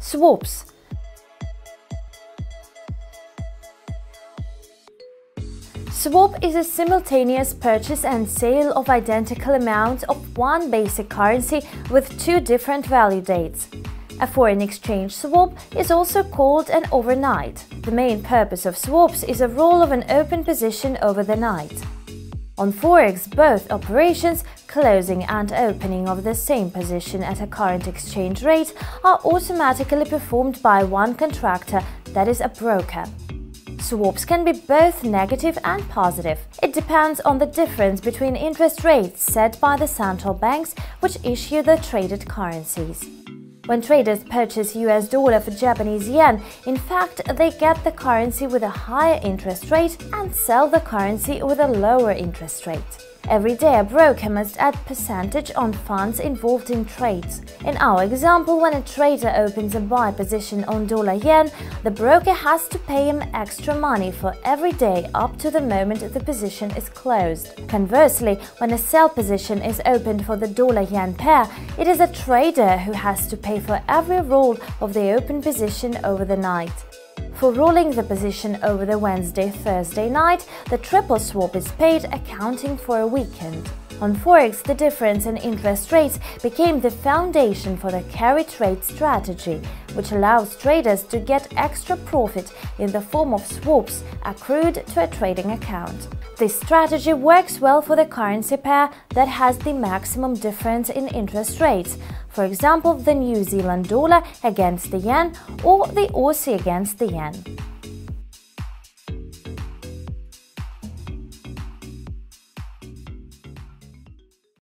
Swaps. Swap is a simultaneous purchase and sale of identical amounts of one basic currency with two different value dates. A foreign exchange swap is also called an overnight. The main purpose of swaps is a roll of an open position over the night. On Forex, both operations, closing and opening of the same position at a current exchange rate, are automatically performed by one contractor, that is, a broker. Swaps can be both negative and positive. It depends on the difference between interest rates set by the central banks which issue the traded currencies. When traders purchase US dollar for Japanese yen, in fact, they get the currency with a higher interest rate and sell the currency with a lower interest rate. Every day, a broker must add percentage on funds involved in trades. In our example, when a trader opens a buy position on dollar-yen, the broker has to pay him extra money for every day up to the moment the position is closed. Conversely, when a sell position is opened for the dollar-yen pair, it is a trader who has to pay for every roll of the open position over the night. For rolling the position over the Wednesday-Thursday night, the triple swap is paid, accounting for a weekend. On Forex, the difference in interest rates became the foundation for the carry trade strategy, which allows traders to get extra profit in the form of swaps accrued to a trading account. This strategy works well for the currency pair that has the maximum difference in interest rates, for example, the New Zealand dollar against the yen or the Aussie against the yen.